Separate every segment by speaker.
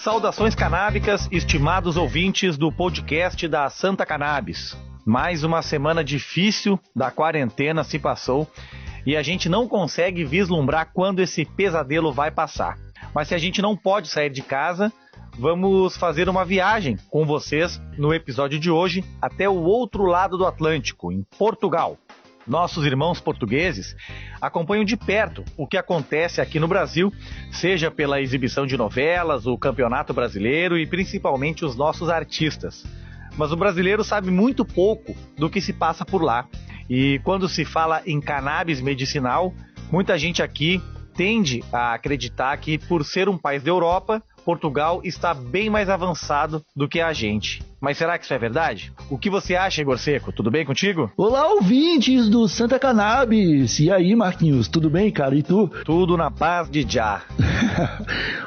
Speaker 1: Saudações canábicas, estimados ouvintes do podcast da Santa Cannabis. Mais uma semana difícil da quarentena se passou e a gente não consegue vislumbrar quando esse pesadelo vai passar. Mas se a gente não pode sair de casa, vamos fazer uma viagem com vocês no episódio de hoje até o outro lado do Atlântico, em Portugal. Nossos irmãos portugueses acompanham de perto o que acontece aqui no Brasil, seja pela exibição de novelas, o Campeonato Brasileiro e principalmente os nossos artistas. Mas o brasileiro sabe muito pouco do que se passa por lá. E quando se fala em cannabis medicinal, muita gente aqui tende a acreditar que, por ser um país da Europa, Portugal está bem mais avançado do que a gente. Mas será que isso é verdade? O que você acha, Igor Seco? Tudo bem contigo?
Speaker 2: Olá, ouvintes do Santa Cannabis! E aí, Marquinhos, tudo bem, cara? E tu?
Speaker 1: Tudo na paz de já.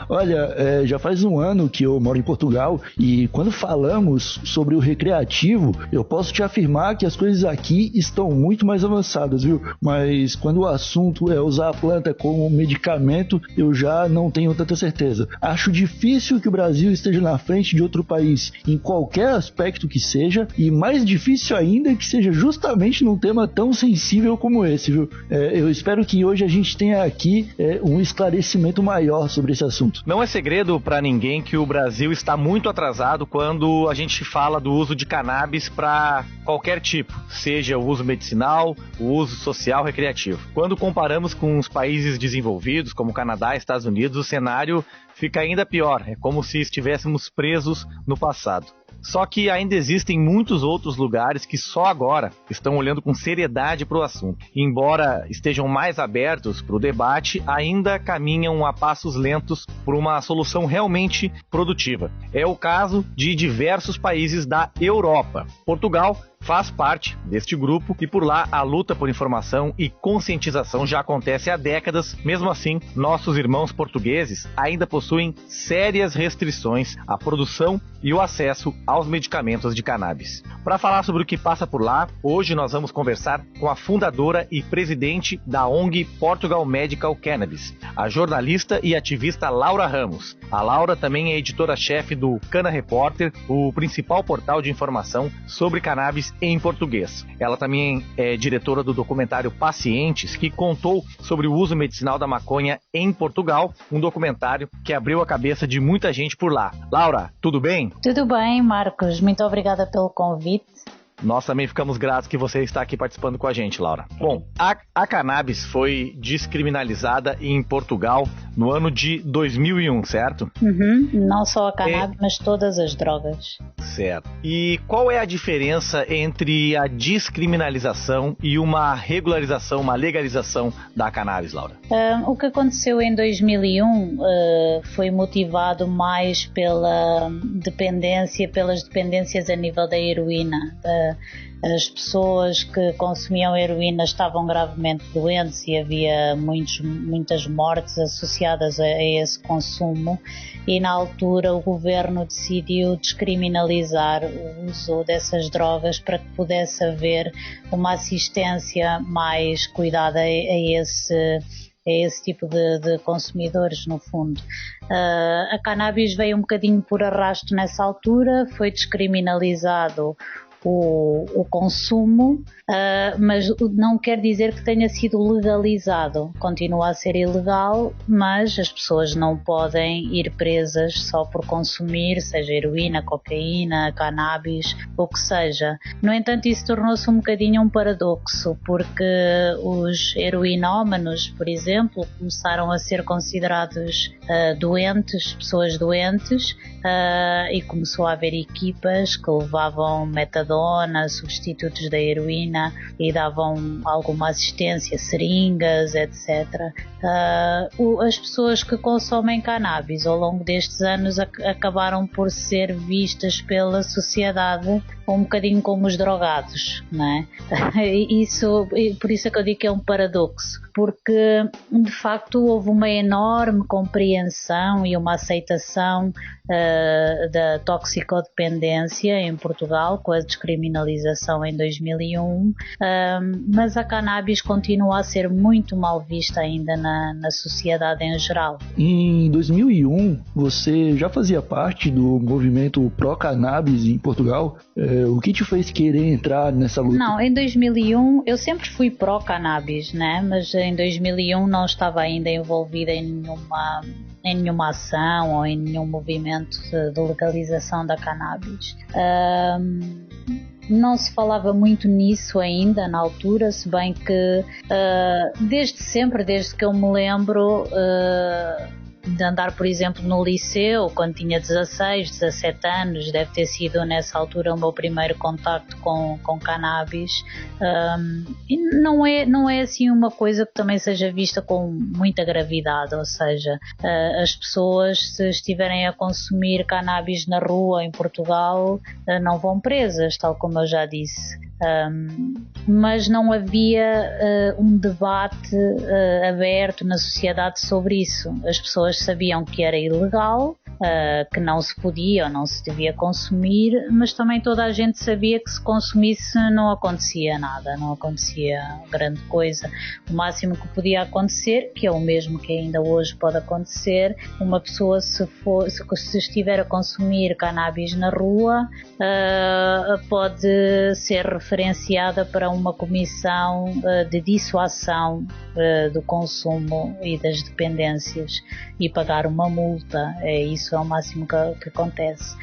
Speaker 2: Olha, já faz um ano que eu moro em Portugal e quando falamos sobre o recreativo, eu posso te afirmar que as coisas aqui estão muito mais avançadas, viu? Mas quando o assunto é usar a planta como medicamento, eu já não tenho tanta certeza. Acho difícil que o Brasil esteja na frente de outro país em qualquer aspecto que seja, e mais difícil ainda que seja justamente num tema tão sensível como esse, viu? Eu espero que hoje a gente tenha aqui um esclarecimento maior sobre esse assunto.
Speaker 1: Não é segredo para ninguém que o Brasil está muito atrasado quando a gente fala do uso de cannabis para qualquer tipo, seja o uso medicinal, o uso social, recreativo. Quando comparamos com os países desenvolvidos, como Canadá e Estados Unidos, o cenário fica ainda pior, é como se estivéssemos presos no passado. Só que ainda existem muitos outros lugares que só agora estão olhando com seriedade para o assunto. Embora estejam mais abertos para o debate, ainda caminham a passos lentos por uma solução realmente produtiva. É o caso de diversos países da Europa. Portugal faz parte deste grupo e por lá a luta por informação e conscientização já acontece há décadas. Mesmo assim, nossos irmãos portugueses ainda possuem sérias restrições à produção e o acesso aos medicamentos de cannabis. Para falar sobre o que passa por lá, hoje nós vamos conversar com a fundadora e presidente da ONG Portugal Medical Cannabis, a jornalista e ativista Laura Ramos. A Laura também é editora-chefe do Cana Repórter, o principal portal de informação sobre cannabis em português. Ela também é diretora do documentário Pacientes, que contou sobre o uso medicinal da maconha em Portugal, um documentário que abriu a cabeça de muita gente por lá. Laura, tudo bem?
Speaker 3: Tudo bem, Marcos. Muito obrigada pelo convite.
Speaker 1: Nós também ficamos gratos que você está aqui participando com a gente, Laura. Bom, a cannabis foi descriminalizada em Portugal no ano de 2001, certo?
Speaker 3: Não só a cannabis, mas todas as drogas.
Speaker 1: Certo. E qual é a diferença entre a descriminalização e uma regularização, uma legalização da cannabis, Laura?
Speaker 3: O que aconteceu em 2001 foi motivado mais pelas dependências a nível da heroína. As pessoas que consumiam heroína estavam gravemente doentes e havia muitas mortes associadas a esse consumo, e na altura o governo decidiu descriminalizar o uso dessas drogas para que pudesse haver uma assistência mais cuidada a esse tipo de consumidores, no fundo. A cannabis veio um bocadinho por arrasto nessa altura, foi descriminalizado o consumo, mas não quer dizer que tenha sido legalizado. Continua a ser ilegal, mas as pessoas não podem ir presas só por consumir, seja heroína, cocaína, cannabis, o que seja. No entanto, isso tornou-se um bocadinho um paradoxo, porque os heroinómanos, por exemplo, começaram a ser considerados doentes, pessoas doentes, e começou a haver equipas que levavam metadona, substitutos da heroína, e davam alguma assistência, seringas, etc. As pessoas que consomem cannabis ao longo destes anos acabaram por ser vistas pela sociedade um bocadinho como os drogados, não é? Por isso é que eu digo que é um paradoxo, porque de facto houve uma enorme compreensão e uma aceitação da toxicodependência em Portugal, com a descriminalização em 2001, mas a cannabis continua a ser muito mal vista ainda na sociedade em geral.
Speaker 2: Em 2001, você já fazia parte do movimento pró-cannabis em Portugal? O que te fez querer entrar nessa luta?
Speaker 3: Não, em 2001 eu sempre fui pró-cannabis, né? Mas em 2001 não estava ainda envolvida em nenhuma ação ou em nenhum movimento de legalização da cannabis. Não se falava muito nisso ainda na altura, se bem que desde sempre, desde que eu me lembro de andar, por exemplo, no liceu, quando tinha 16, 17 anos, deve ter sido nessa altura o meu primeiro contacto com cannabis. E não é assim uma coisa que também seja vista com muita gravidade, ou seja, as pessoas, se estiverem a consumir cannabis na rua em Portugal, não vão presas, tal como eu já disse. Mas não havia um debate aberto na sociedade sobre isso. As pessoas sabiam que era ilegal, que não se podia ou não se devia consumir, mas também toda a gente sabia que se consumisse não acontecia nada, não acontecia grande coisa. O máximo que podia acontecer, que é o mesmo que ainda hoje pode acontecer, uma pessoa se estiver a consumir cannabis na rua, pode ser referenciada para uma comissão de dissuasão do consumo e das dependências e pagar uma multa. Isso é o máximo que acontece.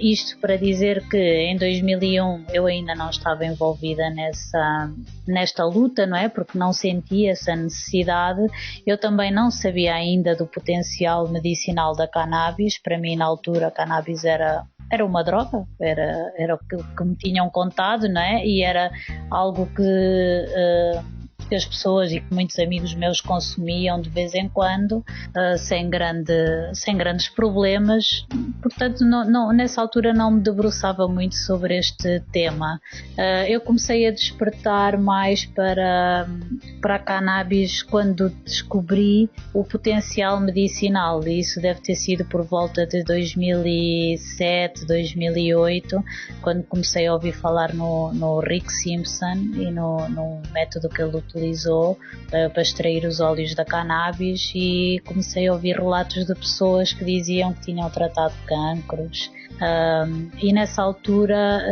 Speaker 3: Isto para dizer que em 2001 eu ainda não estava envolvida nesta luta, não é? Porque não sentia essa necessidade. Eu também não sabia ainda do potencial medicinal da cannabis. Para mim, na altura, a cannabis era uma droga, era o que me tinham contado, não é? E era algo que as pessoas e que muitos amigos meus consumiam de vez em quando, sem grandes problemas. Portanto, nessa altura não me debruçava muito sobre este tema. Eu comecei a despertar mais para a cannabis quando descobri o potencial medicinal, e isso deve ter sido por volta de 2007, 2008, quando comecei a ouvir falar no Rick Simpson e no método que ele utilizou para extrair os óleos da cannabis, e comecei a ouvir relatos de pessoas que diziam que tinham tratado cancros. E nessa altura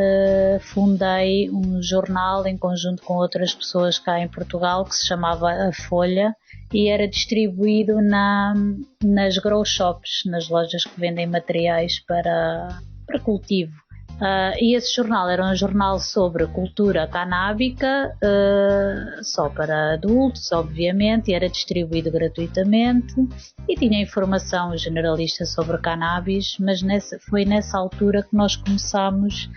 Speaker 3: fundei um jornal em conjunto com outras pessoas cá em Portugal que se chamava A Folha, e era distribuído nas grow shops, nas lojas que vendem materiais para cultivo. E esse jornal era um jornal sobre cultura canábica, só para adultos, obviamente, e era distribuído gratuitamente e tinha informação generalista sobre cannabis, mas foi nessa altura que nós começámos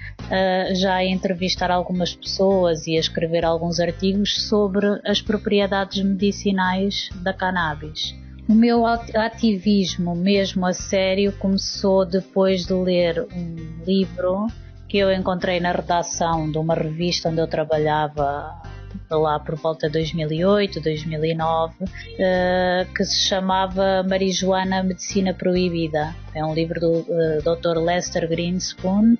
Speaker 3: já a entrevistar algumas pessoas e a escrever alguns artigos sobre as propriedades medicinais da cannabis. O meu ativismo mesmo a sério começou depois de ler um livro que eu encontrei na redação de uma revista onde eu trabalhava lá por volta de 2008, 2009, que se chamava Marijuana, Medicina Proibida. É um livro do Dr. Lester Greenspoon,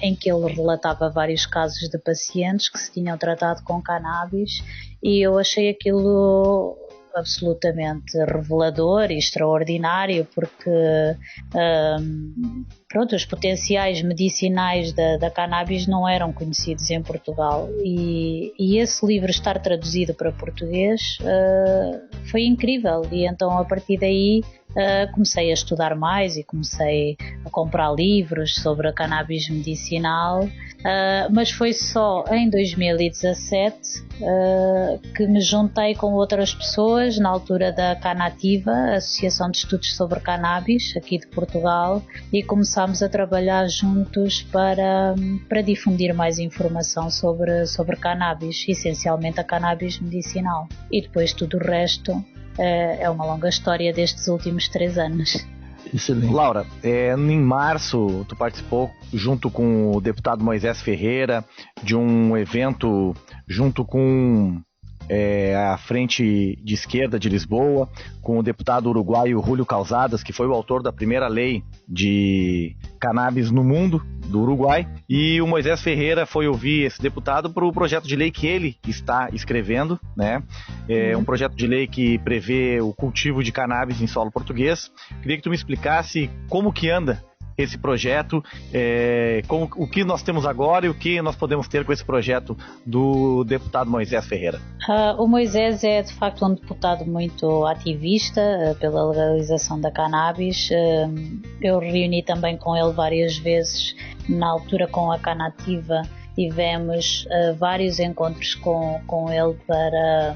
Speaker 3: em que ele relatava vários casos de pacientes que se tinham tratado com cannabis, e eu achei aquilo absolutamente revelador e extraordinário, porque os potenciais medicinais da cannabis não eram conhecidos em Portugal, e esse livro estar traduzido para português foi incrível, e então a partir daí comecei a estudar mais e comecei a comprar livros sobre a cannabis medicinal, mas foi só em 2017 que me juntei com outras pessoas na altura da Canativa, a Associação de Estudos sobre Cannabis aqui de Portugal, e começámos a trabalhar juntos para difundir mais informação sobre cannabis, essencialmente a cannabis medicinal, e depois tudo o resto é uma longa história destes últimos 3 anos.
Speaker 2: Excelente.
Speaker 1: Laura, em março tu participou junto com o deputado Moisés Ferreira de um evento junto com à frente de esquerda de Lisboa, com o deputado uruguaio Júlio Calzadas, que foi o autor da primeira lei de cannabis no mundo, do Uruguai, e o Moisés Ferreira foi ouvir esse deputado para o projeto de lei que ele está escrevendo, né? É um projeto de lei que prevê o cultivo de cannabis em solo português. Queria que tu me explicasse como que anda esse projeto, o que nós temos agora e o que nós podemos ter com esse projeto do deputado Moisés Ferreira.
Speaker 3: O Moisés é de facto um deputado muito ativista pela legalização da cannabis. Eu reuni também com ele várias vezes, na altura com a Canativa tivemos vários encontros com ele para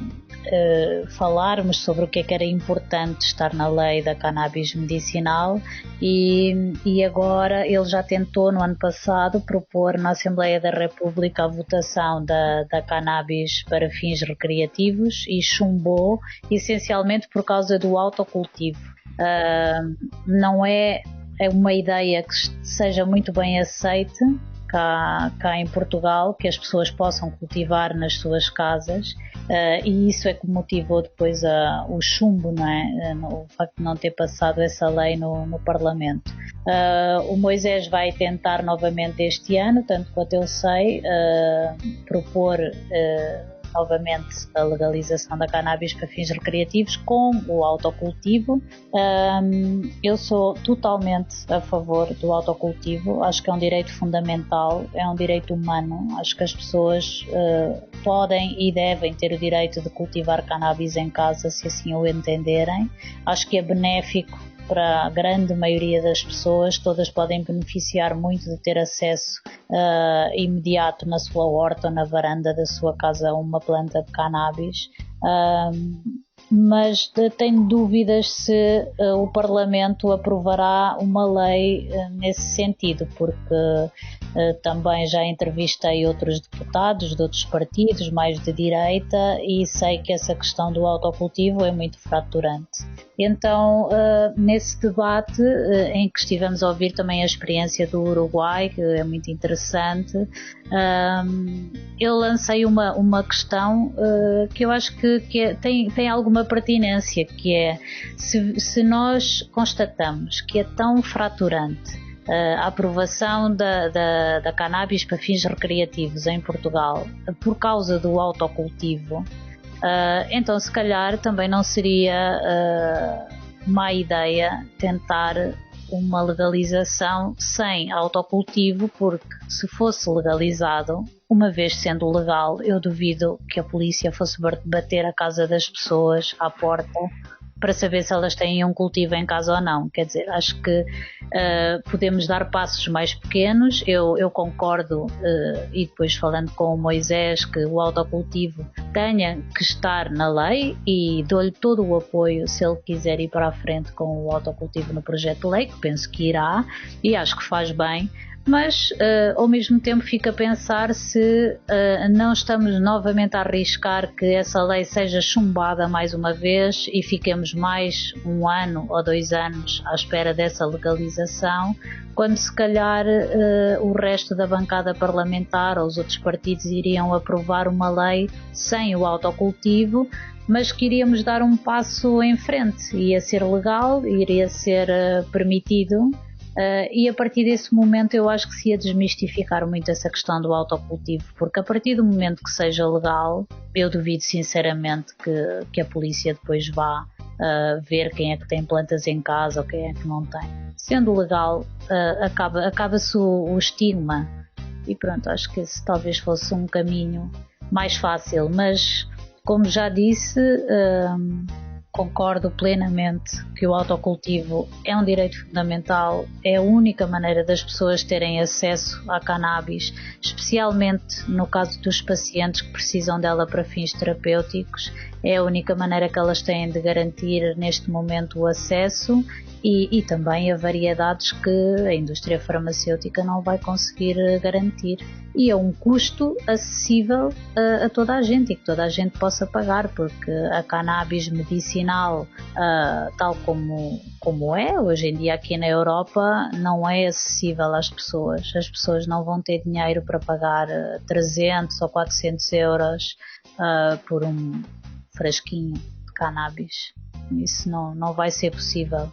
Speaker 3: falarmos sobre o que é que era importante estar na lei da cannabis medicinal e agora ele já tentou no ano passado propor na Assembleia da República a votação da cannabis para fins recreativos e chumbou essencialmente por causa do autocultivo. Não é uma ideia que seja muito bem aceite cá em Portugal, que as pessoas possam cultivar nas suas casas, e isso é que motivou depois o chumbo, não é? O facto de não ter passado essa lei no Parlamento. O Moisés vai tentar novamente este ano, tanto quanto eu sei, propor novamente a legalização da cannabis para fins recreativos com o autocultivo. Eu sou totalmente a favor do autocultivo, acho que é um direito fundamental, é um direito humano, acho que as pessoas podem e devem ter o direito de cultivar cannabis em casa se assim o entenderem. Acho que é benéfico para a grande maioria das pessoas, todas podem beneficiar muito de ter acesso imediato na sua horta ou na varanda da sua casa a uma planta de cannabis. Mas tenho dúvidas se o Parlamento aprovará uma lei nesse sentido, porque também já entrevistei outros deputados de outros partidos, mais de direita, e sei que essa questão do autocultivo é muito fraturante. Então, nesse debate em que estivemos a ouvir também a experiência do Uruguai, que é muito interessante, eu lancei uma questão que eu acho que tem alguma pertinência, que é se nós constatamos que é tão fraturante a aprovação da cannabis para fins recreativos em Portugal por causa do autocultivo, então se calhar também não seria má ideia tentar uma legalização sem autocultivo, porque se fosse legalizado, uma vez sendo legal, eu duvido que a polícia fosse bater a casa das pessoas à porta para saber se elas têm um cultivo em casa ou não. Quer dizer, acho que podemos dar passos mais pequenos. Eu concordo, e depois falando com o Moisés, que o autocultivo tenha que estar na lei, e dou-lhe todo o apoio se ele quiser ir para a frente com o autocultivo no projeto de lei, que penso que irá, e acho que faz bem. Mas ao mesmo tempo fico a pensar se não estamos novamente a arriscar que essa lei seja chumbada mais uma vez e fiquemos mais 1 ano ou 2 anos à espera dessa legalização, quando se calhar o resto da bancada parlamentar ou os outros partidos iriam aprovar uma lei sem o autocultivo, mas que iríamos dar um passo em frente. Ia ser legal, iria ser permitido. E a partir desse momento eu acho que se ia desmistificar muito essa questão do autocultivo, porque a partir do momento que seja legal, eu duvido sinceramente que a polícia depois vá ver quem é que tem plantas em casa ou quem é que não tem. Sendo legal, acaba-se o estigma, e pronto, acho que esse talvez fosse um caminho mais fácil, mas como já disse, concordo plenamente que o autocultivo é um direito fundamental, é a única maneira das pessoas terem acesso à cannabis, especialmente no caso dos pacientes que precisam dela para fins terapêuticos. É a única maneira que elas têm de garantir neste momento o acesso e também a variedades que a indústria farmacêutica não vai conseguir garantir. E é um custo acessível a toda a gente e que toda a gente possa pagar, porque a cannabis medicinal, tal como é hoje em dia aqui na Europa, não é acessível às pessoas. As pessoas não vão ter dinheiro para pagar 300 ou 400 euros por um frasquinho de cannabis. Isso não vai ser possível.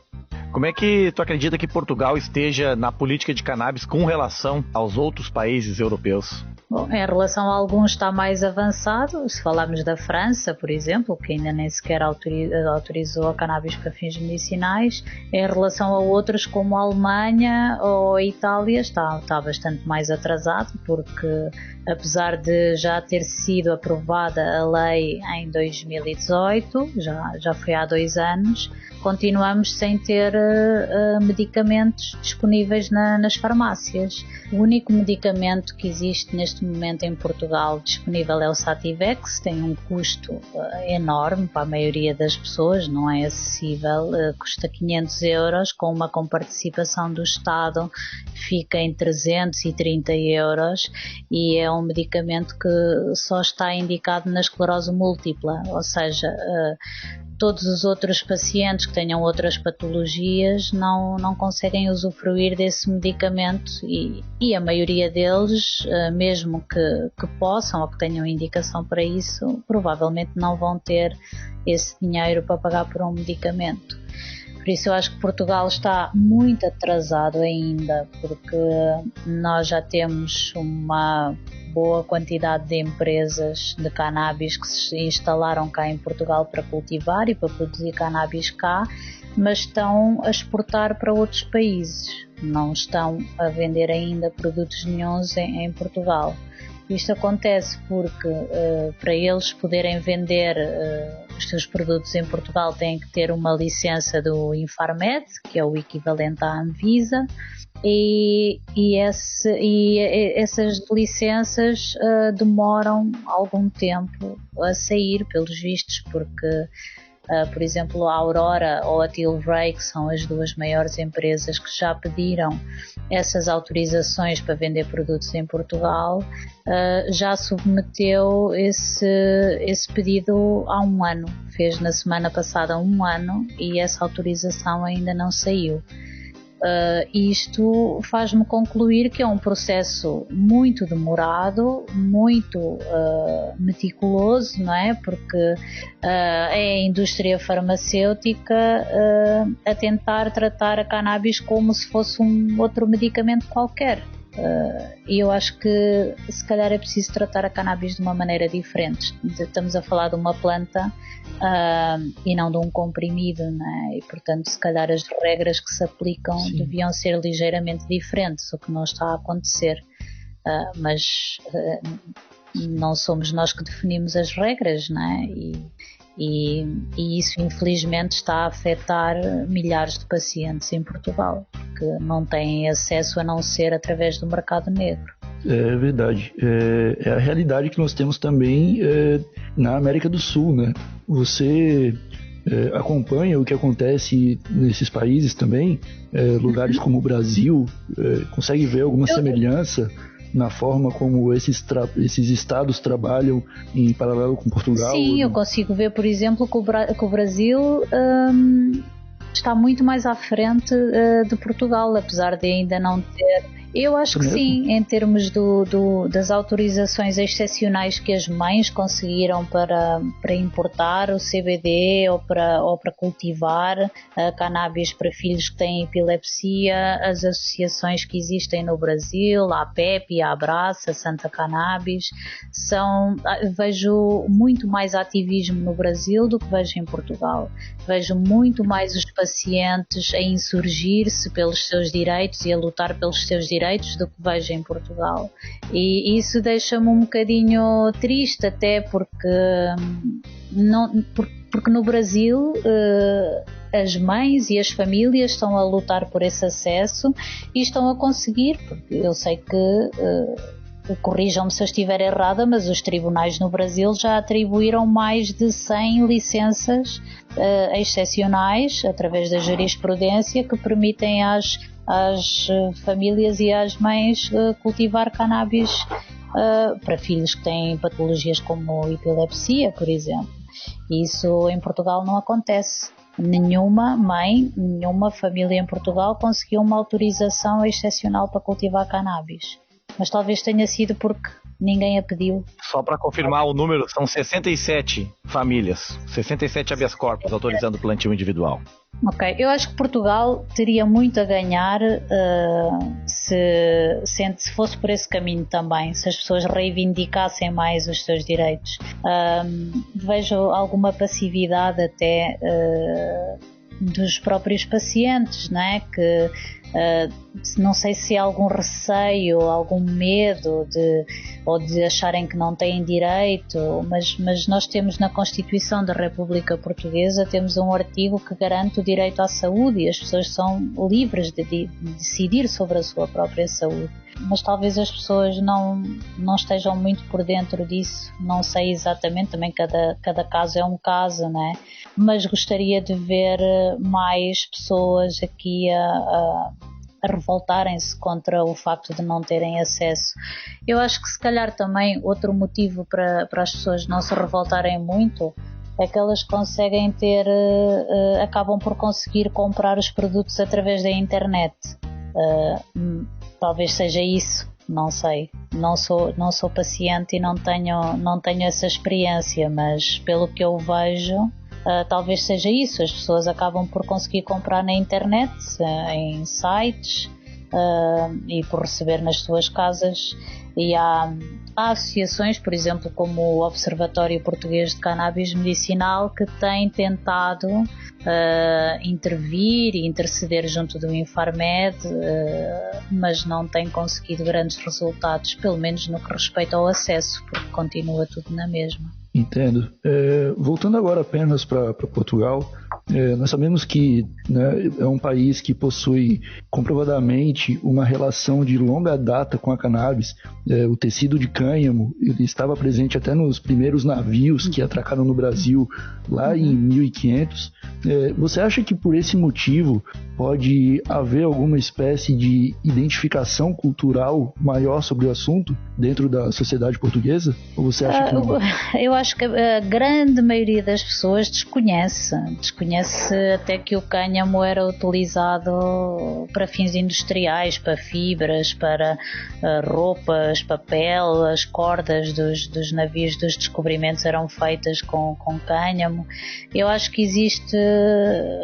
Speaker 1: Como é que tu acredita que Portugal esteja na política de cannabis com relação aos outros países europeus?
Speaker 3: Bom, em relação a alguns está mais avançado. Se falarmos da França, por exemplo, que ainda nem sequer autorizou a cannabis para fins medicinais, em relação a outros como a Alemanha ou a Itália está bastante mais atrasado, porque apesar de já ter sido aprovada a lei em 2018, já foi há 2 anos, continuamos sem ter medicamentos disponíveis nas farmácias. O único medicamento que existe neste momento em Portugal disponível é o Sativex, tem um custo enorme para a maioria das pessoas, não é acessível, custa 500 euros, com uma comparticipação do Estado fica em 330 euros e é um medicamento que só está indicado na esclerose múltipla, ou seja, todos os outros pacientes que tenham outras patologias não conseguem usufruir desse medicamento e a maioria deles, mesmo que possam ou que tenham indicação para isso, provavelmente não vão ter esse dinheiro para pagar por um medicamento. Por isso eu acho que Portugal está muito atrasado ainda, porque nós já temos uma boa quantidade de empresas de cannabis que se instalaram cá em Portugal para cultivar e para produzir cannabis cá, mas estão a exportar para outros países, não estão a vender ainda produtos nenhuns em Portugal. Isto acontece porque para eles poderem vender os seus produtos em Portugal têm que ter uma licença do Infarmed, que é o equivalente à Anvisa, e essas licenças demoram algum tempo a sair, pelos vistos, porque por exemplo, a Aurora ou a Tilray, que são as 2 maiores empresas que já pediram essas autorizações para vender produtos em Portugal, já submeteu esse pedido há 1 ano. Fez na semana passada 1 ano e essa autorização ainda não saiu. Isto faz-me concluir que é um processo muito demorado, muito meticuloso, não é? Porque é a indústria farmacêutica a tentar tratar a cannabis como se fosse um outro medicamento qualquer. E eu acho que se calhar é preciso tratar a cannabis de uma maneira diferente. Estamos a falar de uma planta e não de um comprimido, né? E portanto se calhar as regras que se aplicam Sim. deviam ser ligeiramente diferentes, o que não está a acontecer, mas não somos nós que definimos as regras, né? E isso infelizmente está a afetar milhares de pacientes em Portugal que não têm acesso a não ser através do mercado negro.
Speaker 2: É verdade. É a realidade que nós temos também na América do Sul, né? Você acompanha o que acontece nesses países também, lugares como o Brasil, consegue ver alguma semelhança na forma como esses estados trabalham em paralelo com Portugal?
Speaker 3: Sim, eu consigo ver, por exemplo, que o Brasil está muito mais à frente de Portugal, apesar de ainda não ter... Eu acho que sim, em termos das autorizações excepcionais que as mães conseguiram para importar o CBD ou para cultivar cannabis para filhos que têm epilepsia, as associações que existem no Brasil, a APEP, a Abraça, a Santa Cannabis, vejo muito mais ativismo no Brasil do que vejo em Portugal. Vejo muito mais os pacientes a insurgir-se pelos seus direitos e a lutar pelos seus direitos do que vejo em Portugal. E isso deixa-me um bocadinho triste, até porque no Brasil as mães e as famílias estão a lutar por esse acesso e estão a conseguir, porque eu sei que corrijam-me se eu estiver errada, mas os tribunais no Brasil já atribuíram mais de 100 licenças excepcionais através da jurisprudência que permitem às famílias e às mães cultivar cannabis para filhos que têm patologias como epilepsia, por exemplo. Isso em Portugal não acontece. Nenhuma mãe, nenhuma família em Portugal conseguiu uma autorização excepcional para cultivar cannabis. mas talvez tenha sido porque ninguém a pediu.
Speaker 1: Só para confirmar o número, são 67 famílias, 67 habeas corpus autorizando o plantio individual.
Speaker 3: Ok, eu acho que Portugal teria muito a ganhar se fosse por esse caminho também, se as pessoas reivindicassem mais os seus direitos. Vejo alguma passividade até dos próprios pacientes, não é? Que não sei se há algum receio, algum medo ou de acharem que não têm direito, mas nós temos na Constituição da República Portuguesa, temos um artigo que garante o direito à saúde e as pessoas são livres de decidir sobre a sua própria saúde. Mas talvez as pessoas não estejam muito por dentro disso, não sei exatamente, também cada caso é um caso, não é? Mas gostaria de ver mais pessoas aqui a revoltarem-se contra o facto de não terem acesso. Eu acho que se calhar também outro motivo para as pessoas não se revoltarem muito é que elas conseguem acabam por conseguir comprar os produtos através da internet. Talvez seja isso, não sei. Não sou paciente e não tenho essa experiência, mas pelo que eu vejo, talvez seja isso. As pessoas acabam por conseguir comprar na internet, em sites, e por receber nas suas casas. E há associações, por exemplo, como o Observatório Português de Cannabis Medicinal, que tem tentado intervir e interceder junto do Infarmed, mas não tem conseguido grandes resultados, pelo menos no que respeita ao acesso, porque continua tudo na mesma.
Speaker 2: Entendo. Voltando agora apenas para Portugal, nós sabemos que, né, é um país que possui comprovadamente uma relação de longa data com a cannabis. O tecido de cânhamo ele estava presente até nos primeiros navios que atracaram no Brasil lá em 1500. Você acha que por esse motivo pode haver alguma espécie de identificação cultural maior sobre o assunto dentro da sociedade portuguesa? Ou você acha que não?
Speaker 3: Eu acho que a grande maioria das pessoas desconhece até que o cânhamo era utilizado para fins industriais, para fibras, para roupas, papel, as cordas dos navios dos descobrimentos eram feitas com cânhamo. Eu acho que existe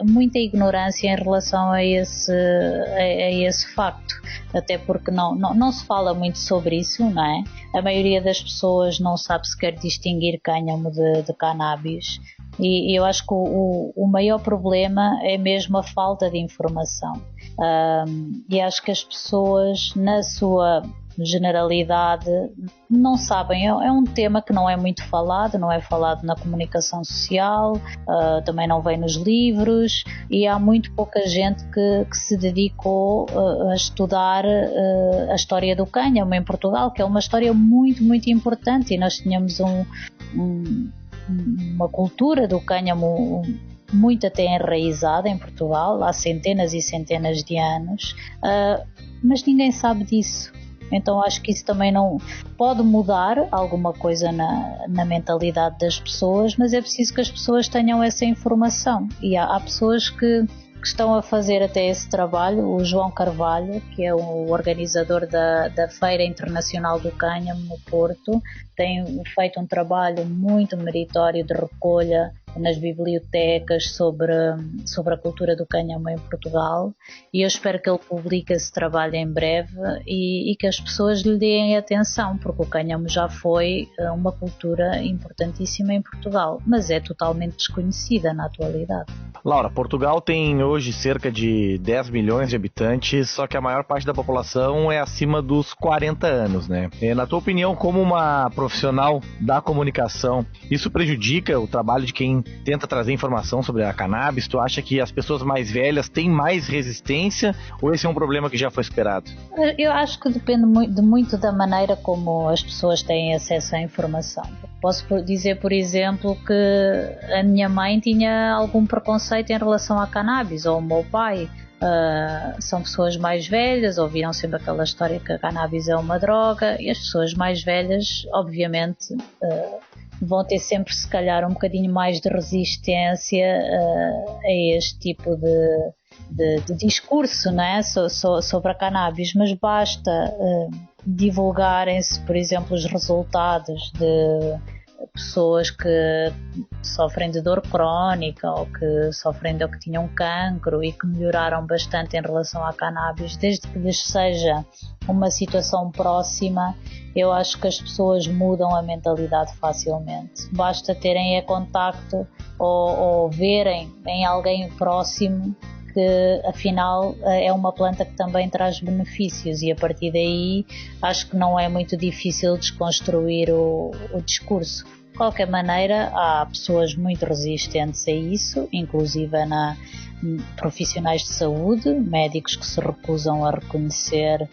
Speaker 3: muita ignorância em relação a esse facto, até porque não se fala muito sobre isso, não é? A maioria das pessoas não sabe sequer distinguir cânhamo de cannabis. E eu acho que o maior problema é mesmo a falta de informação. E acho que as pessoas, na sua generalidade, não sabem. É um tema que não é muito falado, não é falado na comunicação social, também não vem nos livros, e há muito pouca gente que se dedicou a estudar a história do cânhamo em Portugal, que é uma história muito, muito importante, e nós tínhamos uma cultura do cânhamo muito até enraizada em Portugal, há centenas e centenas de anos, mas ninguém sabe disso. Então acho que isso também não pode mudar alguma coisa na mentalidade das pessoas, mas é preciso que as pessoas tenham essa informação. E há pessoas que estão a fazer até esse trabalho. O João Carvalho, que é o organizador da Feira Internacional do Cânhamo no Porto, tem feito um trabalho muito meritório de recolha nas bibliotecas sobre a cultura do cânhamo em Portugal, e eu espero que ele publique esse trabalho em breve e que as pessoas lhe deem atenção, porque o cânhamo já foi uma cultura importantíssima em Portugal, mas é totalmente desconhecida na atualidade.
Speaker 1: Laura, Portugal tem hoje cerca de 10 milhões de habitantes, só que a maior parte da população é acima dos 40 anos, né? Na tua opinião, como uma profissional da comunicação, isso prejudica o trabalho de quem tenta trazer informação sobre a cannabis? Tu acha que as pessoas mais velhas têm mais resistência ou esse é um problema que já foi esperado?
Speaker 3: Eu acho que depende muito da maneira como as pessoas têm acesso à informação. Posso dizer, por exemplo, que a minha mãe tinha algum preconceito em relação à cannabis, ou o meu pai. São pessoas mais velhas, ouviram sempre aquela história que a cannabis é uma droga, e as pessoas mais velhas, obviamente, vão ter sempre se calhar um bocadinho mais de resistência a este tipo de discurso, não é? Sobre a cannabis, mas basta divulgarem-se, por exemplo, os resultados de pessoas que sofrem de dor crónica ou que sofrem ou que tinham cancro e que melhoraram bastante em relação à cannabis, desde que lhes seja uma situação próxima, eu acho que as pessoas mudam a mentalidade facilmente. Basta terem contacto ou verem em alguém próximo que afinal é uma planta que também traz benefícios, e a partir daí acho que não é muito difícil desconstruir o discurso. De qualquer maneira, há pessoas muito resistentes a isso, inclusive profissionais de saúde, médicos que se recusam a reconhecer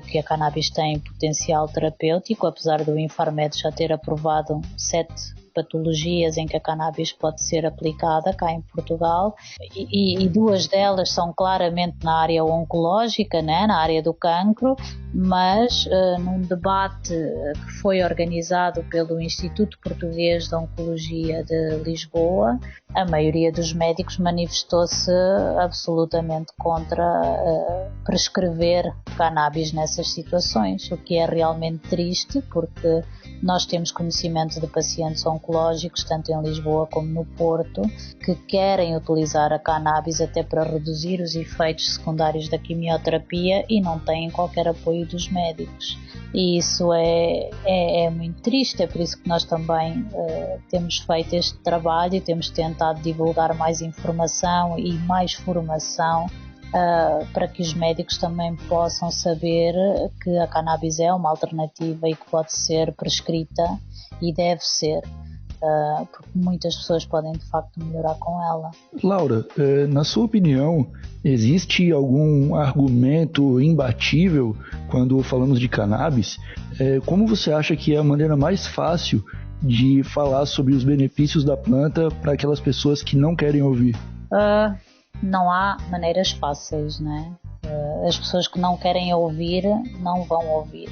Speaker 3: que a cannabis tem potencial terapêutico, apesar do Infarmed já ter aprovado 7 patologias em que a cannabis pode ser aplicada cá em Portugal, e 2 delas são claramente na área oncológica, né, na área do cancro, mas num debate que foi organizado pelo Instituto Português de Oncologia de Lisboa, a maioria dos médicos manifestou-se absolutamente contra prescrever cannabis nessas situações, o que é realmente triste, porque nós temos conhecimento de pacientes oncológicos, tanto em Lisboa como no Porto, que querem utilizar a cannabis até para reduzir os efeitos secundários da quimioterapia e não têm qualquer apoio dos médicos. E isso é muito triste, é por isso que nós também temos feito este trabalho e temos tentado divulgar mais informação e mais formação para que os médicos também possam saber que a cannabis é uma alternativa e que pode ser prescrita e deve ser, porque muitas pessoas podem de facto melhorar com ela.
Speaker 2: Laura, na sua opinião, existe algum argumento imbatível quando falamos de cannabis? Como você acha que é a maneira mais fácil de falar sobre os benefícios da planta para aquelas pessoas que não querem ouvir?
Speaker 3: Não há maneiras fáceis, né? As pessoas que não querem ouvir não vão ouvir.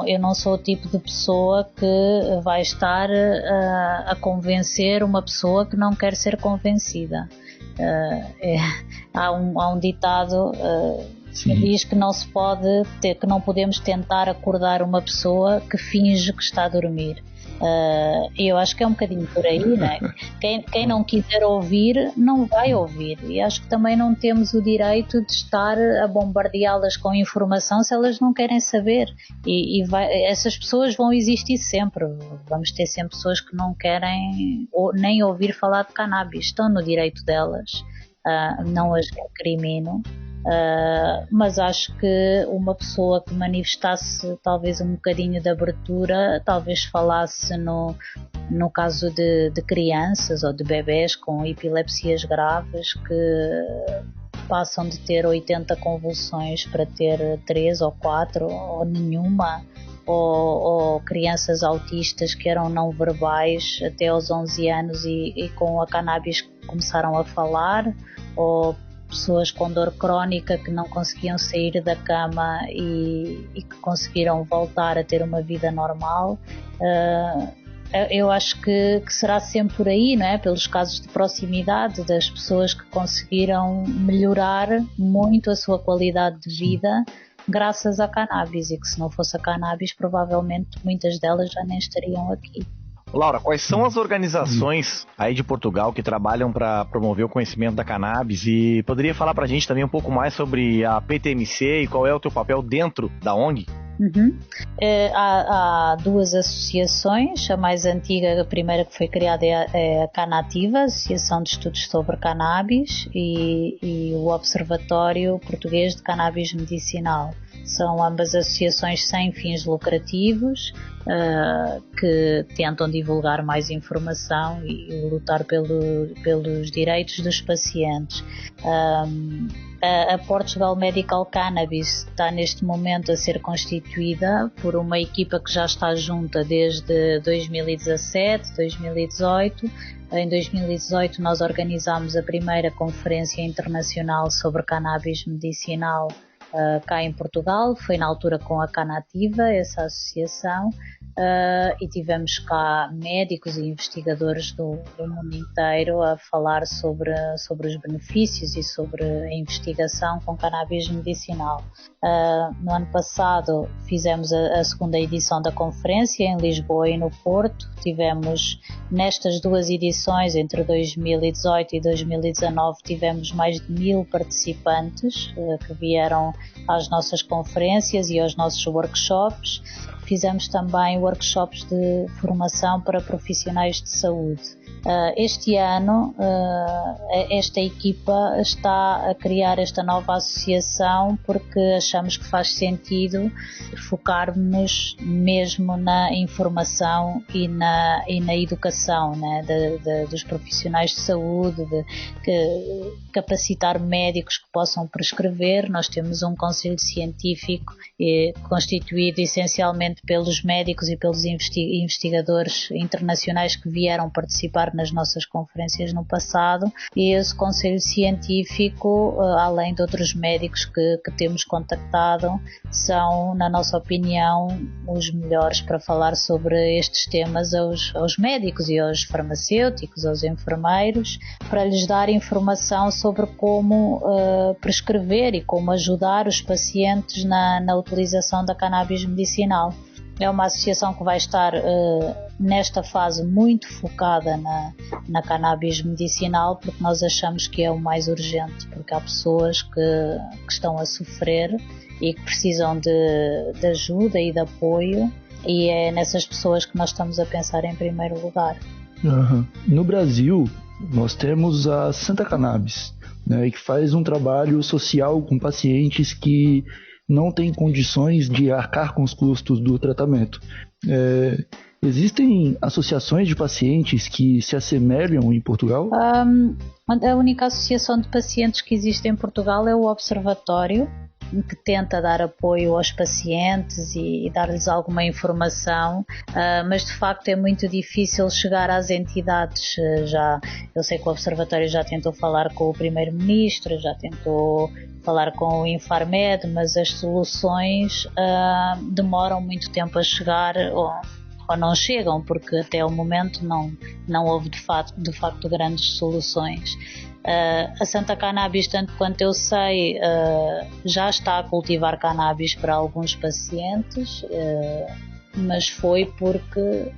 Speaker 3: Eu não sou o tipo de pessoa que vai estar a convencer uma pessoa que não quer ser convencida. Há um ditado que diz que não se pode que não podemos tentar acordar uma pessoa que finge que está a dormir. Eu acho que é um bocadinho por aí, né? Quem não quiser ouvir não vai ouvir, e acho que também não temos o direito de estar a bombardeá-las com informação se elas não querem saber, essas pessoas vão existir sempre. Vamos ter sempre pessoas que não querem nem ouvir falar de cannabis, estão no direito delas, não as recrimino. Mas acho que uma pessoa que manifestasse talvez um bocadinho de abertura, talvez falasse no caso de crianças ou de bebés com epilepsias graves que passam de ter 80 convulsões para ter 3 ou 4 ou nenhuma, ou crianças autistas que eram não verbais até aos 11 anos e com a cannabis começaram a falar, ou pessoas com dor crónica que não conseguiam sair da cama e que conseguiram voltar a ter uma vida normal. Eu acho que será sempre por aí, não é? Pelos casos de proximidade das pessoas que conseguiram melhorar muito a sua qualidade de vida graças à cannabis, e que se não fosse a cannabis provavelmente muitas delas já nem estariam aqui.
Speaker 1: Laura, quais são as organizações aí de Portugal que trabalham para promover o conhecimento da cannabis, e poderia falar para a gente também um pouco mais sobre a PTMC e qual é o teu papel dentro da ONG?
Speaker 3: Há 2 associações. A mais antiga, a primeira que foi criada é a Canativa, Associação de Estudos sobre Cannabis, e o Observatório Português de Cannabis Medicinal. São ambas associações sem fins lucrativos, que tentam divulgar mais informação e lutar pelos direitos dos pacientes. A Portugal Medical Cannabis está neste momento a ser constituída por uma equipa que já está junta desde 2017, 2018. Em 2018 nós organizámos a primeira conferência internacional sobre cannabis medicinal cá em Portugal. Foi na altura com a Canativa, essa associação. e tivemos cá médicos e investigadores do mundo inteiro a falar sobre os benefícios e sobre a investigação com cannabis medicinal. No ano passado fizemos a segunda edição da conferência em Lisboa e no Porto. Tivemos nestas duas edições, entre 2018 e 2019, tivemos mais de 1000 participantes que vieram às nossas conferências e aos nossos workshops. Fizemos também workshops de formação para profissionais de saúde. Este ano, esta equipa está a criar esta nova associação porque achamos que faz sentido focarmos mesmo na informação e na educação, né, dos profissionais de saúde, de capacitar médicos que possam prescrever. Nós temos um conselho científico constituído essencialmente pelos médicos e pelos investigadores internacionais que vieram participar nas nossas conferências no passado, e esse conselho científico, além de outros médicos que temos contactado, são, na nossa opinião, os melhores para falar sobre estes temas aos médicos e aos farmacêuticos, aos enfermeiros, para lhes dar informação sobre como prescrever e como ajudar os pacientes na utilização da cannabis medicinal. É uma associação que vai estar nesta fase muito focada na cannabis medicinal, porque nós achamos que é o mais urgente, porque há pessoas que estão a sofrer e que precisam de ajuda e de apoio, e é nessas pessoas que nós estamos a pensar em primeiro lugar.
Speaker 2: Uhum. No Brasil, nós temos a Santa Cannabis, né, que faz um trabalho social com pacientes que não têm condições de arcar com os custos do tratamento. Existem associações de pacientes que se assemelham em Portugal?
Speaker 3: A única associação de pacientes que existe em Portugal é o Observatório, que tenta dar apoio aos pacientes e dar-lhes alguma informação, mas de facto é muito difícil chegar às entidades. Eu sei que o Observatório já tentou falar com o Primeiro-Ministro, já tentou falar com o Infarmed, mas as soluções demoram muito tempo a chegar ou não chegam, porque até o momento não houve de facto grandes soluções. A Santa Cannabis, tanto quanto eu sei, já está a cultivar cannabis para alguns pacientes, mas foi porque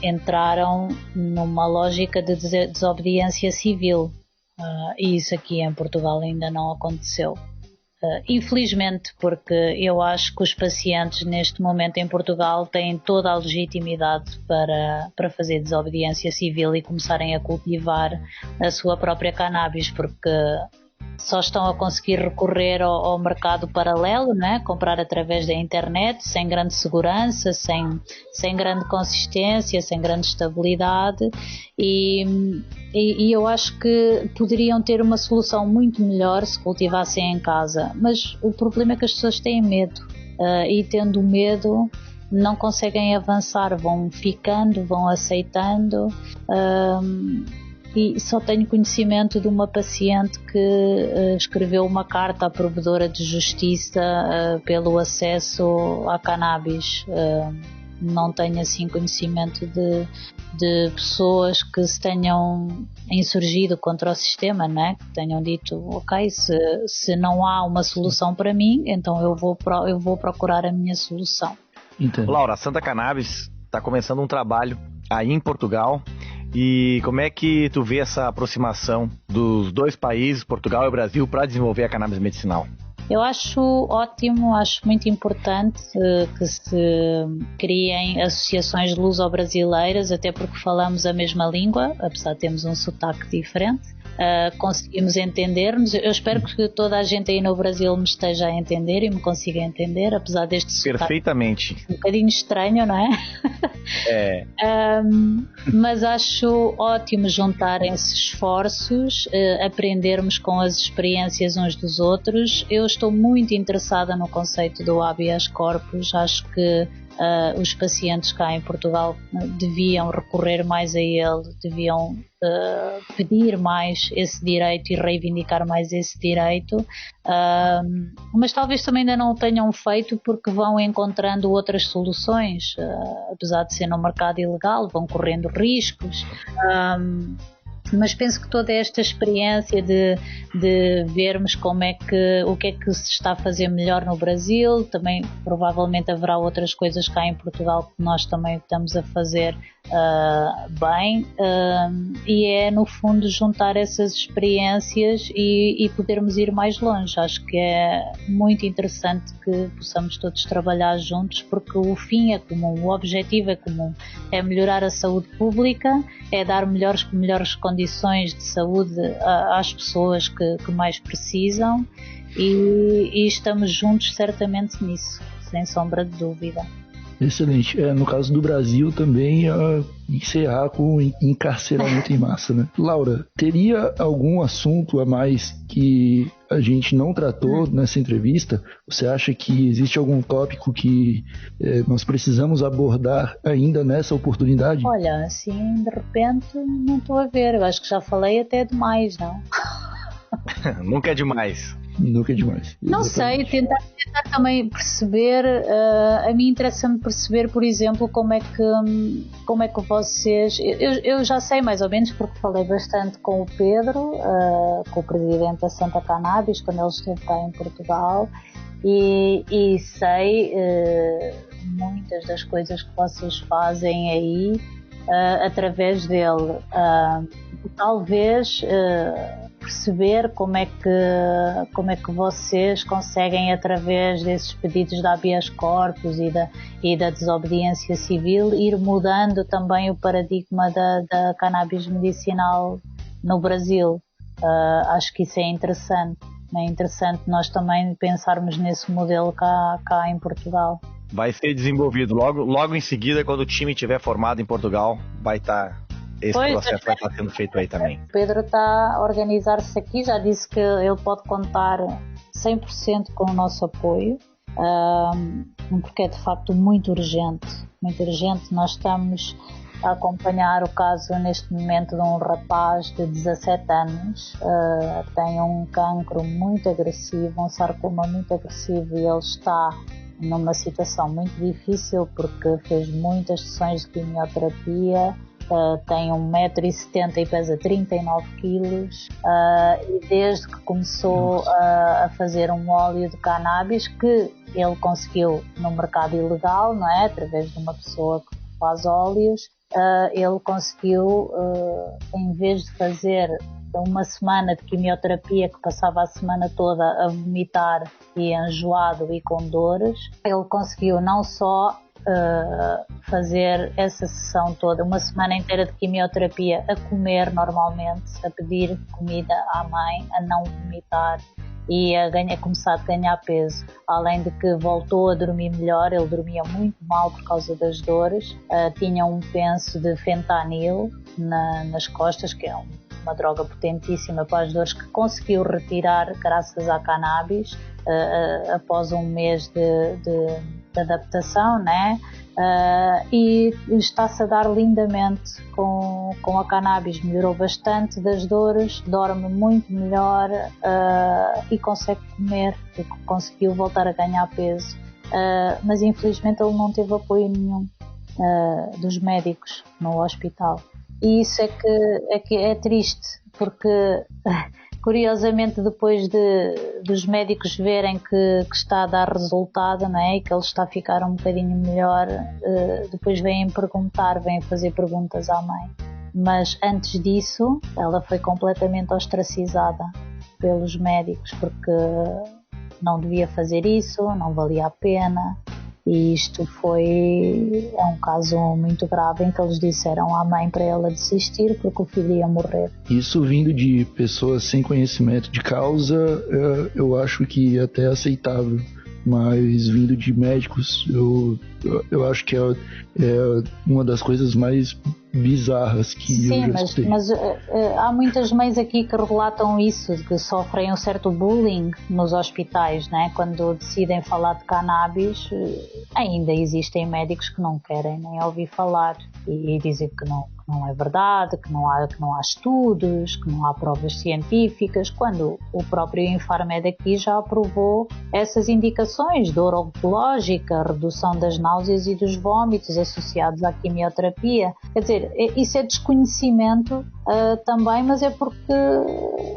Speaker 3: entraram numa lógica de desobediência civil, e isso aqui em Portugal ainda não aconteceu. Infelizmente, porque eu acho que os pacientes neste momento em Portugal têm toda a legitimidade para fazer desobediência civil e começarem a cultivar a sua própria cannabis, porque só estão a conseguir recorrer ao mercado paralelo, né? Comprar através da internet, sem grande segurança, sem grande consistência, sem grande estabilidade, e eu acho que poderiam ter uma solução muito melhor se cultivassem em casa, mas o problema é que as pessoas têm medo, e tendo medo não conseguem avançar, vão ficando, vão aceitando. E só tenho conhecimento de uma paciente que escreveu uma carta à provedora de justiça pelo acesso à cannabis. Não tenho assim conhecimento de pessoas que se tenham insurgido contra o sistema, né? Que tenham dito, ok, se não há uma solução para mim, então eu vou procurar a minha solução.
Speaker 2: Entendo.
Speaker 1: Laura, a Santa Cannabis está começando um trabalho aí em Portugal. E como é que tu vê essa aproximação dos dois países, Portugal e Brasil, para desenvolver a cannabis medicinal?
Speaker 3: Eu acho ótimo, acho muito importante que se criem associações luso-brasileiras, até porque falamos a mesma língua, apesar de termos um sotaque diferente. Conseguimos entender-nos. Eu espero que toda a gente aí no Brasil me esteja a entender e me consiga entender, apesar deste sotaque
Speaker 1: perfeitamente
Speaker 3: um bocadinho estranho, não é?
Speaker 1: É.
Speaker 3: Mas acho ótimo juntarem-se esforços, aprendermos com as experiências uns dos outros. Eu estou muito interessada no conceito do habeas corpus. Acho que os pacientes cá em Portugal deviam recorrer mais a ele, deviam pedir mais esse direito e reivindicar mais esse direito, mas talvez também ainda não o tenham feito porque vão encontrando outras soluções, apesar de ser no mercado ilegal, vão correndo riscos. Mas penso que toda esta experiência de vermos o que é que se está a fazer melhor no Brasil, também provavelmente haverá outras coisas cá em Portugal que nós também estamos a fazer bem, e é no fundo juntar essas experiências e podermos ir mais longe. Acho que é muito interessante que possamos todos trabalhar juntos, porque o fim é comum, o objetivo é comum, é melhorar a saúde pública, é dar melhores condições de saúde às pessoas que mais precisam, e estamos juntos certamente nisso, sem sombra de dúvida.
Speaker 2: Excelente. No caso do Brasil também, encerrar com encarceramento em massa, né? Laura, teria algum assunto a mais que a gente não tratou nessa entrevista? Você acha que existe algum tópico que nós precisamos abordar ainda nessa oportunidade?
Speaker 3: Olha, assim, de repente, não estou a ver. Eu acho que já falei até demais, não?
Speaker 1: Nunca é demais.
Speaker 2: Nunca é demais.
Speaker 3: Não Exatamente. Sei, tentar perceber, a mim interessa-me perceber, por exemplo, como é que vocês, eu já sei mais ou menos porque falei bastante com o Pedro, com o presidente da Santa Cannabis, quando ele esteve cá em Portugal, e sei muitas das coisas que vocês fazem aí através dele. Talvez perceber como é que vocês conseguem, através desses pedidos de habeas corpus e da desobediência civil, ir mudando também o paradigma da cannabis medicinal no Brasil. Acho que isso é interessante. É interessante nós também pensarmos nesse modelo cá em Portugal.
Speaker 1: Vai ser desenvolvido logo em seguida, quando o time estiver formado em Portugal, vai estar... Esse processo vai estar sendo feito aí também.
Speaker 3: O Pedro está a organizar-se aqui, já disse que ele pode contar 100% com o nosso apoio, porque é de facto muito urgente. Nós estamos a acompanhar o caso neste momento de um rapaz de 17 anos, tem um cancro muito agressivo, um sarcoma muito agressivo, e ele está numa situação muito difícil porque fez muitas sessões de quimioterapia. Tem 1,70 m e pesa 39 kg, e desde que começou a fazer um óleo de cannabis, que ele conseguiu no mercado ilegal, não é? Através de uma pessoa que faz óleos, ele conseguiu, em vez de fazer uma semana de quimioterapia, que passava a semana toda a vomitar e enjoado e com dores, ele conseguiu não só fazer essa sessão toda, uma semana inteira de quimioterapia, a comer normalmente, a pedir comida à mãe, a não vomitar e a começar a ganhar peso. Além de que voltou a dormir melhor, ele dormia muito mal por causa das dores, tinha um penso de fentanil nas costas, que é uma droga potentíssima para as dores, que conseguiu retirar graças à cannabis após um mês de adaptação, né? E está-se a dar lindamente com a cannabis, melhorou bastante das dores, dorme muito melhor e consegue comer, conseguiu voltar a ganhar peso, mas infelizmente ele não teve apoio nenhum dos médicos no hospital, e isso é que é triste, porque curiosamente, depois dos médicos verem que está a dar resultado, não é? E que ele está a ficar um bocadinho melhor, depois vêm fazer perguntas à mãe. Mas antes disso, ela foi completamente ostracizada pelos médicos, porque não devia fazer isso, não valia a pena. E isto é um caso muito grave, em que eles disseram à mãe para ela desistir porque o filho ia morrer.
Speaker 2: Isso vindo de pessoas sem conhecimento de causa, eu acho que é até aceitável. mas vindo de médicos, eu acho que é uma das coisas mais bizarras que eu já escutei.
Speaker 3: Mas há muitas mães aqui que relatam isso, que sofrem um certo bullying nos hospitais, né? Quando decidem falar de cannabis, ainda existem médicos que não querem nem ouvir falar e dizem que não é verdade, que não há estudos, que não há provas científicas, quando o próprio Infarmed aqui já aprovou essas indicações, dor oncológica, redução das náuseas e dos vômitos associados à quimioterapia. Quer dizer, isso é desconhecimento também, mas é porque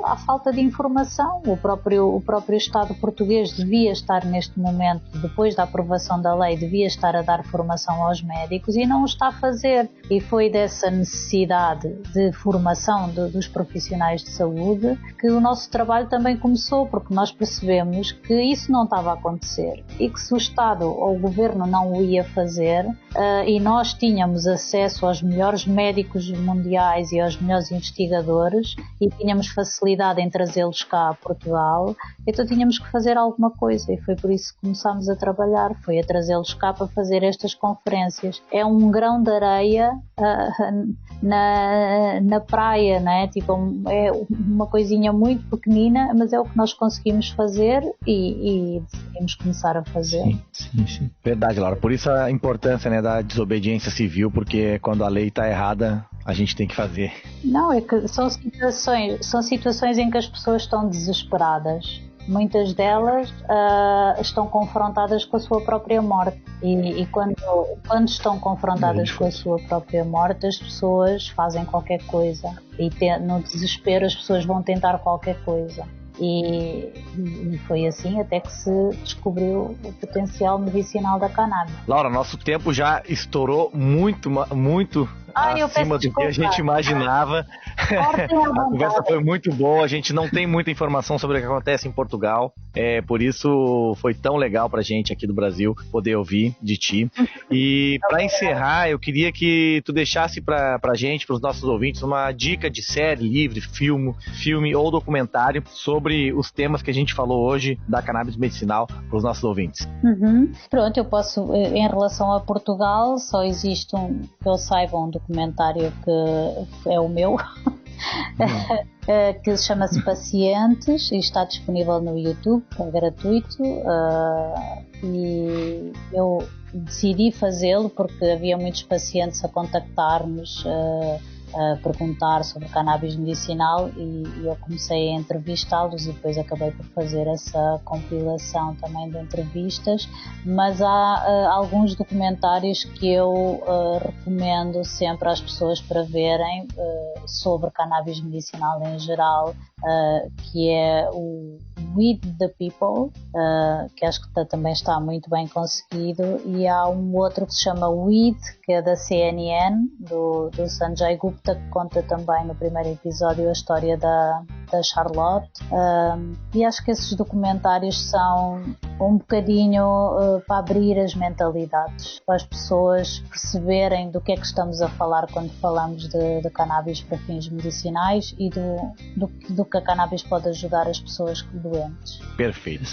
Speaker 3: há falta de informação. O próprio Estado português devia estar neste momento, depois da aprovação da lei, devia estar a dar formação aos médicos e não o está a fazer. E foi dessa necessidade de formação dos profissionais de saúde que o nosso trabalho também começou, porque nós percebemos que isso não estava a acontecer e que se o Estado ou o Governo não o ia fazer e nós tínhamos acesso aos melhores médicos mundiais e aos melhores investigadores e tínhamos facilidade em trazê-los cá a Portugal, então tínhamos que fazer alguma coisa e foi por isso que começámos a trabalhar, foi a trazê-los cá para fazer estas conferências. É um grão de areia na praia, né? Tipo, é uma coisinha muito pequenina, mas é o que nós conseguimos fazer e decidimos começar a fazer.
Speaker 1: Sim. Verdade, Laura. Por isso a importância, né, da desobediência civil, porque quando a lei está errada, a gente tem que fazer.
Speaker 3: Não, é que são situações em que as pessoas estão desesperadas. Muitas delas estão confrontadas com a sua própria morte e quando estão confrontadas com a sua própria morte, as pessoas fazem qualquer coisa e no desespero as pessoas vão tentar qualquer coisa. E foi assim até que se descobriu o potencial medicinal da cannabis.
Speaker 1: Laura, nosso tempo já estourou muito acima do que a gente imaginava. A conversa foi muito boa, a gente não tem muita informação sobre o que acontece em Portugal, por isso foi tão legal pra gente aqui do Brasil poder ouvir de ti. E pra encerrar, eu queria que tu deixasse pra gente, pros nossos ouvintes, uma dica de série, livro, filme ou documentário sobre os temas que a gente falou hoje da cannabis medicinal pros nossos ouvintes.
Speaker 3: Pronto, eu posso, em relação a Portugal, só existe que eu saiba um documentário que é o meu, que chama-se Pacientes e está disponível no YouTube, é gratuito, e eu decidi fazê-lo porque havia muitos pacientes a contactar-nos a perguntar sobre cannabis medicinal e eu comecei a entrevistá-los e depois acabei por fazer essa compilação também de entrevistas, mas há alguns documentários que eu recomendo sempre às pessoas para verem sobre cannabis medicinal em geral, que é o Weed the People, que acho que também está muito bem conseguido, e há um outro que se chama Weed, que é da CNN, do Sanjay Gupta, que conta também no primeiro episódio a história da Charlotte, e acho que esses documentários são um bocadinho para abrir as mentalidades, para as pessoas perceberem do que é que estamos a falar quando falamos de cannabis para fins medicinais e do que a cannabis pode ajudar as pessoas doentes.
Speaker 1: Perfeito.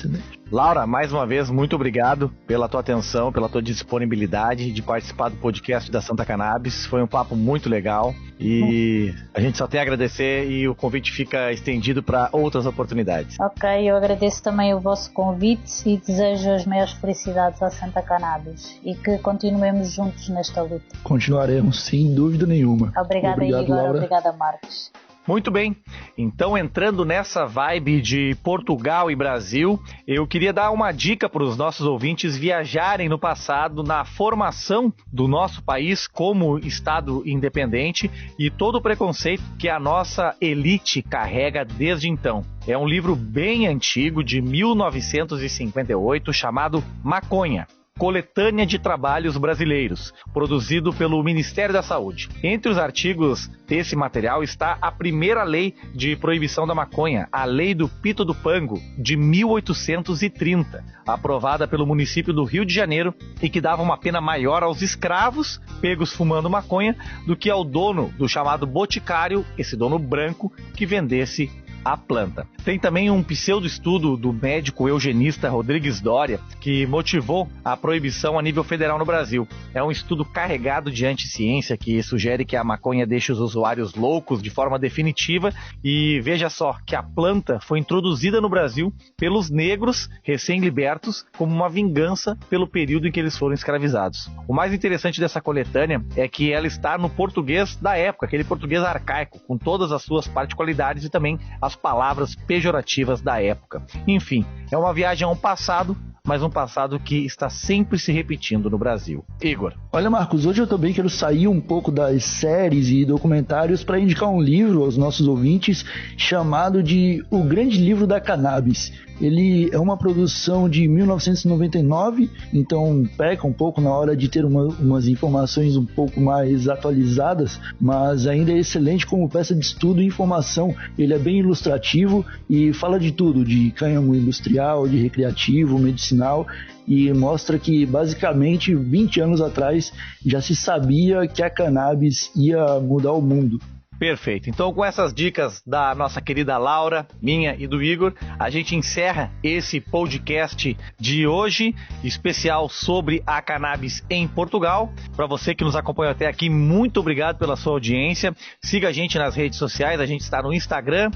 Speaker 1: Laura, mais uma vez, muito obrigado pela tua atenção, pela tua disponibilidade de participar do podcast da Santa Cannabis. Foi um papo muito legal e a gente só tem a agradecer e o convite fica estendido para outras oportunidades.
Speaker 3: Ok, eu agradeço também o vosso convite e desejo as maiores felicidades à Santa Cannabis e que continuemos juntos nesta luta.
Speaker 2: Continuaremos, sem dúvida nenhuma.
Speaker 3: Obrigada, Igor.
Speaker 2: Laura.
Speaker 3: Obrigada, Marcos.
Speaker 1: Muito bem, então entrando nessa vibe de Portugal e Brasil, eu queria dar uma dica para os nossos ouvintes viajarem no passado na formação do nosso país como Estado independente e todo o preconceito que a nossa elite carrega desde então. É um livro bem antigo, de 1958, chamado Maconha, Coletânea de Trabalhos Brasileiros, produzido pelo Ministério da Saúde. Entre os artigos desse material está a primeira lei de proibição da maconha, a Lei do Pito do Pango, de 1830, aprovada pelo município do Rio de Janeiro e que dava uma pena maior aos escravos pegos fumando maconha do que ao dono do chamado boticário, esse dono branco, que vendesse a planta. Tem também um pseudo-estudo do médico eugenista Rodrigues Doria, que motivou a proibição a nível federal no Brasil. É um estudo carregado de anticiência que sugere que a maconha deixa os usuários loucos de forma definitiva, e veja só que a planta foi introduzida no Brasil pelos negros recém-libertos como uma vingança pelo período em que eles foram escravizados. O mais interessante dessa coletânea é que ela está no português da época, aquele português arcaico, com todas as suas particularidades e também as palavras pejorativas da época. Enfim, é uma viagem ao passado, mas um passado que está sempre se repetindo no Brasil. Igor.
Speaker 2: Olha, Marcos, hoje eu também quero sair um pouco das séries e documentários para indicar um livro aos nossos ouvintes chamado de O Grande Livro da Cannabis. Ele é uma produção de 1999, então peca um pouco na hora de ter umas informações um pouco mais atualizadas, mas ainda é excelente como peça de estudo e informação. Ele é bem ilustrativo e fala de tudo, de cânhamo industrial, de recreativo, medicinal, e mostra que basicamente 20 anos atrás já se sabia que a cannabis ia mudar o mundo.
Speaker 1: Perfeito. Então, com essas dicas da nossa querida Laura, minha e do Igor, a gente encerra esse podcast de hoje, especial sobre a cannabis em Portugal. Para você que nos acompanhou até aqui, muito obrigado pela sua audiência. Siga a gente nas redes sociais, a gente está no Instagram,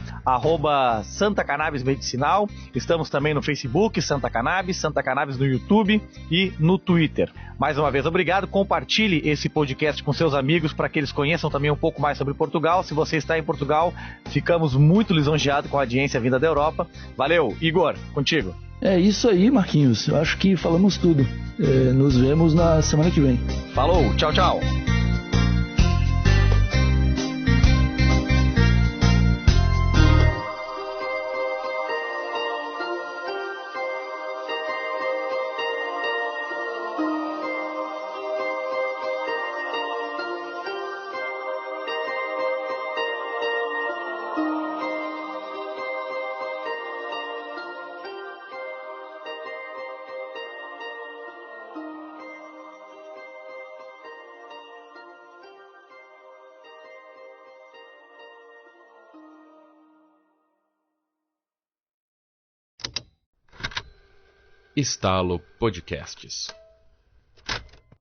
Speaker 1: @SantaCannabisMedicinal. Estamos também no Facebook, Santa Cannabis no YouTube e no Twitter. Mais uma vez, obrigado. Compartilhe esse podcast com seus amigos para que eles conheçam também um pouco mais sobre Portugal. Se você está em Portugal, ficamos muito lisonjeados com a audiência vinda da Europa. Valeu, Igor, contigo.
Speaker 2: É isso aí, Marquinhos. Eu acho que falamos tudo. Nos vemos na semana que vem.
Speaker 1: Falou, tchau, tchau.
Speaker 4: Estalo Podcasts.